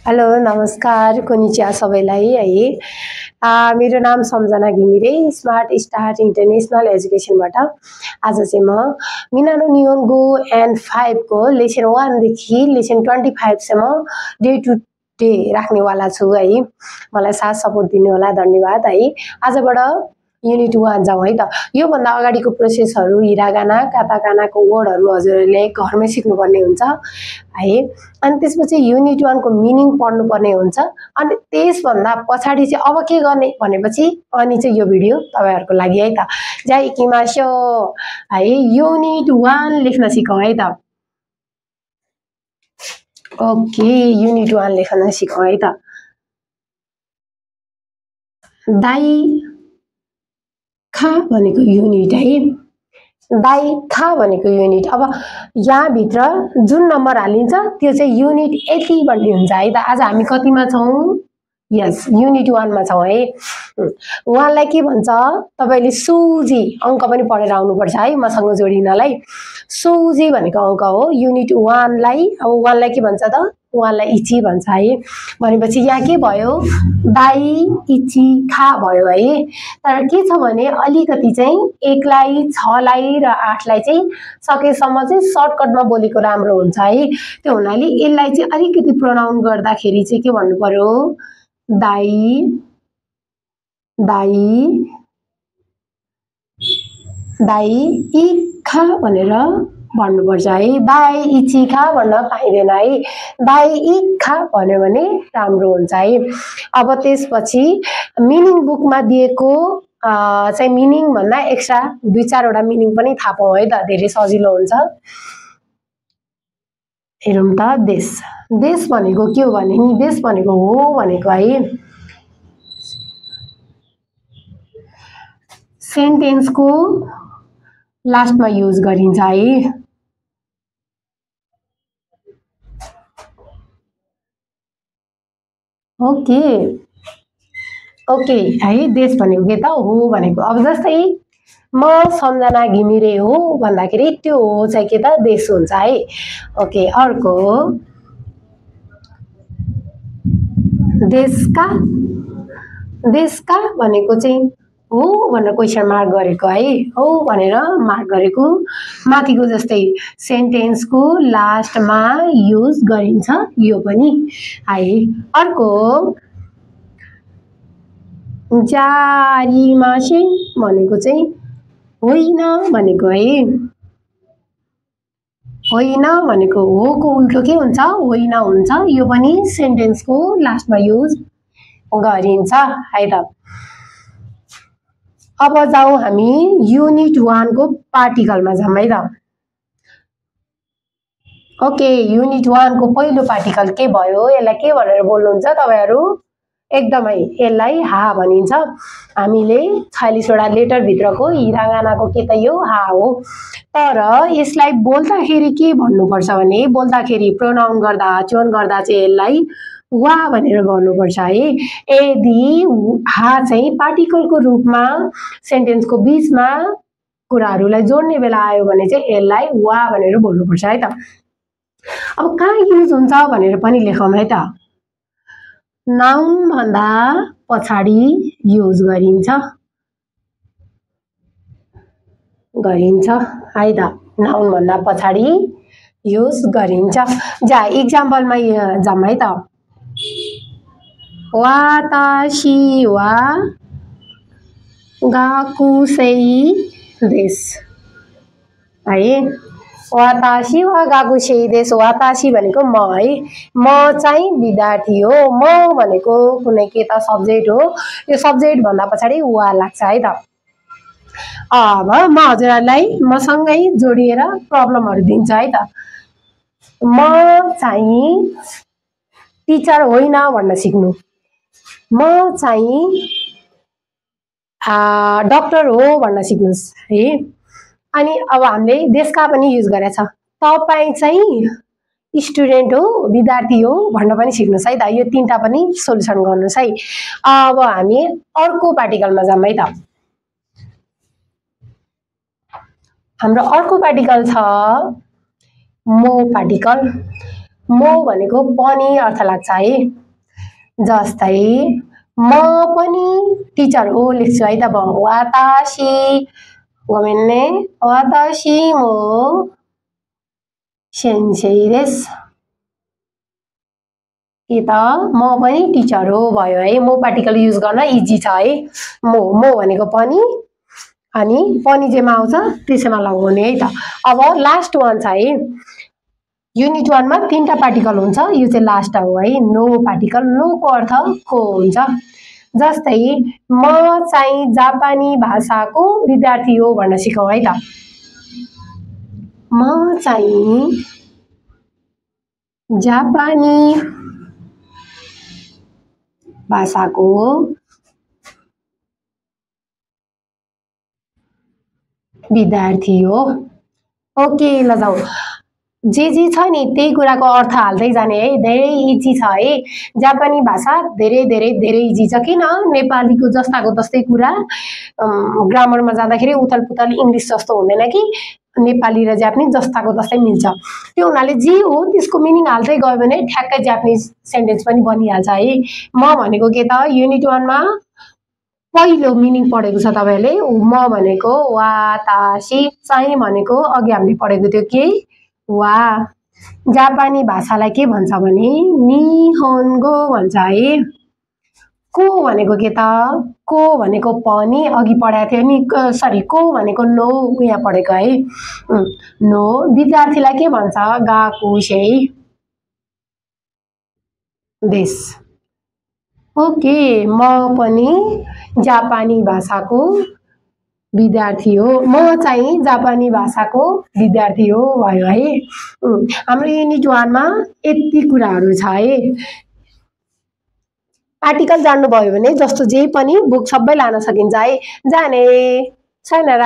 Hello नमस्कार कोनिचिया सबैलाई है मेरो नाम सम्झना घिमिरे स्मार्ट स्टार्ट इन्टरनेसनल एजुकेसनबाट आज चाहिँ म मिनानो नियोन्गो एन्ड 5 को लेसन 1 देखि लेसन 25 सम्म डे टु डे राख्नेवाला छु है मलाई साथ सपोर्ट दिनु होला धन्यवाद है आजबाट युनिट 1 जाउँ है त यो भन्दा अगाडिको प्रोसेसहरु हिरागाना काताकानाको वर्डहरु हजुरले घरमै सिक्नुपर्ने हुन्छ है अनि त्यसपछि युनिट 1 को मिनिङ पढ्नु पर्ने हुन्छ अनि त्यसभन्दा पछाडी चाहिँ अब के गर्ने भनेपछि अनि चाहिँ यो भिडियो तपाईहरुको लागि है त जाई किमाशो है युनिट 1 लेख्न सिकौं है त ओके युनिट 1 लेख्न सिकौं है त दाई खा भनेको युनिट है दाई खा भनेको युनिट अब यहाँ भित्र जुन नम्बर हालिन्छ त्यो चाहिँ युनिट 80 भन्ने हुन्छ है त आज हामी कतिमा छौं यस युनिट 1 मा छौं है 1 लाई के भन्छ तपाईले सुजी अंक पनि पढेर आउनु पर्छ है मसँग जोडिनलाई सुजी भनेको अंक हो युनिट 1 लाई अब 1 लाई के भन्छ त 1 लाई इची भन्छ है भनेपछि यहाँ के भयो दाई इची खा भयो है तर के छ भने अलिकति चाहिँ 1 लाई 6 लाई र 8 लाई चाहिँ सकेसम्म चाहिँ सर्टकटमा बोलेको राम्रो हुन्छ है त्यो हुनाले यसलाई चाहिँ अलिकति प्रोनाउन गर्दाखेरि चाहिँ के भन्नु पर्यो दाई दाई दाई इखा भनेर भन्नुपर्छ है दाई इचिखा भन्न पाइदैन है दाई इखा भन्यो भने राम्रो हुन्छ है अब त्यसपछि मिनिङ बुकमा दिएको चाहिँ मिनिङ भन्दा एक्स्ट्रा 2-4 वटा मिनिङ पनि थाहा पाऊ है त धेरै सजिलो हुन्छ हेरौं त देश देश भनेको के हो भने नि देश भनेको हो भनेको है सेन्टेन्स को लास्टमा युज गरिन्छ है ओके ओके है देश भनेको के त हो भनेको अब जस्तै म सम्झना घिमिरे हो भन्दाखेरि त्यो हो चाहिँ के त देश हुन्छ है ओके अर्को देशका भनेको चाहिँ हो भनेर क्वेशन मार्क गरेको है हो भनेर मार्क गरेको माथिको जस्तै सेन्टेन्स को लास्टमा युज गरिन्छ यो पनि है अर्को जारीमासे भनेको चाहिँ होइन भनेको है होइन भनेको हो को उल्टो के हुन्छ होइन हुन्छ यो पनि सेन्टेन्स को लास्टमा युज गरिन्छ है त अब जाऊ हामी युनिट 1 को पार्टिकलमा जाम है त ओके युनिट 1 को पहिलो पार्टिकल के भयो यसलाई के भनेर बोल्नुहुन्छ तपाईहरु एकदमै यसलाई हा भनिन्छ हामीले 46 वटा लेटर भित्रको हिरागानाको के त यो हा हो तर यसलाई बोल्दाखेरि के भन्नुपर्छ भने बोल्दाखेरि प्रोनाउन गर्दा चोन गर्दा चाहिँ यसलाई वा भनेर गर्नुपर्छ है यदि हा चाहिँ पार्टिकल को रूपमा सेन्टेन्स को बीचमा कुराहरुलाई जोड्ने बेला आयो भने चाहिँ यसलाई वा भनेर बोल्नुपर्छ है त अब कहाँ युज हुन्छ भनेर पनि लेखौं है त नाउन भन्दा पछाडी युज गरिन्छ है त नाउन भन्दा पछाडी युज गरिन्छ जा एक्जाम्पलमा जाम है त वाताशी वा गाकुसेई देश है वाताशी वा गाकुसेई देश वाताशी भनेको म है म चाहिँ विद्यार्थी हो म भनेको कुनै के त सब्जेक्ट हो यो सब्जेक्ट भन्दा पछाडी वा लाग्छ है त अब म हजुरहरुलाई मसँगै जोडिएर प्रब्लमहरु दिन्छ है त म चाहिँ टिचर होइन भन्न सिक्नु म चाहिँ डाक्टर हो भन्न सिक्नुस् है अनि अब हामीले देशका पनि युज गरेछ तपाई चाहिँ स्टुडेन्ट हो विद्यार्थी हो भन्न पनि सिक्नुस् है त यो तीनटा पनि सोलुसन गर्नुस् है अब हामी अर्को पार्टिकलमा जाम है त हाम्रो अर्को पार्टिकल छ मो पार्टिकल मो भनेको पनि अर्थ लाग्छ है। जस्तै म पनि टिचर हो लेख्छु है त म वातासी गोमेन्ने वातासी मो सेन्सेई देसु के त म पनि टिचर हो भयो है। मो पार्टिकल युज गर्न इजी छ है। मो भनेको पनि अनि पनि जेमा आउँछ त्यसैमा लगाउने है त। अब लास्ट वान छ है। युनिट 1 मा 3टा पार्टिकल हुन्छ, यो चाहिँ लास्ट हो है। नो पार्टिकल, नो को अर्थ को हुन्छ। जस्तै म चाहिँ जापानी भाषाको विद्यार्थी हो भन्न सिकौँ है त। म चाहिँ जापानी भाषाको विद्यार्थी हो। ओके ल जाऊ। जे छ नि त्यही कुराको अर्थ हाल्दै जाने है। धेरै इजी छ है। जापानी भाषा धेरै धेरै धेरै इजी छ। किन नेपालीको जस्ताको तस्तै कुरा ग्रामरमा जाँदाखेरि उथलपुथल इङ्ग्लिस जस्तो हुँदैन कि नेपाली र जापानिज जस्ताको तस्तै मिल्छ। त्यो हुनाले जे हो त्यसको मिनिङ हाल्दै गयो भने ठ्याक्कै जापानिज सेन्टेन्स पनि बनिहाल्छ है। म भनेको के त युनिट 1 मा पहिलो मिनिङ पढेको छ तपाईहरुले। म भनेको वातासी, चाहिँ भनेको अघि हामीले पढेको थियो के वा। जापानी भाषालाई के भन्छ भने निहोन्गो भन्छ है। को भनेको के त को भनेको पनि अघि पढाएको थियो नि सरी को भनेको नो यहाँ पढेको है। नो विद्यार्थीलाई के भन्छ गाकुसेई देश। ओके म पनि जापानी भाषाको विद्यार्थी हो। म चाहिँ जापानी भाषाको विद्यार्थी हो भयो है। हाम्रो युनिट 1 मा यति कुराहरू छ है। आर्टिकल जान्नु भयो भने जस्तो जे पनि बुक सबै लान सकिन्छ है। जाने छैन र।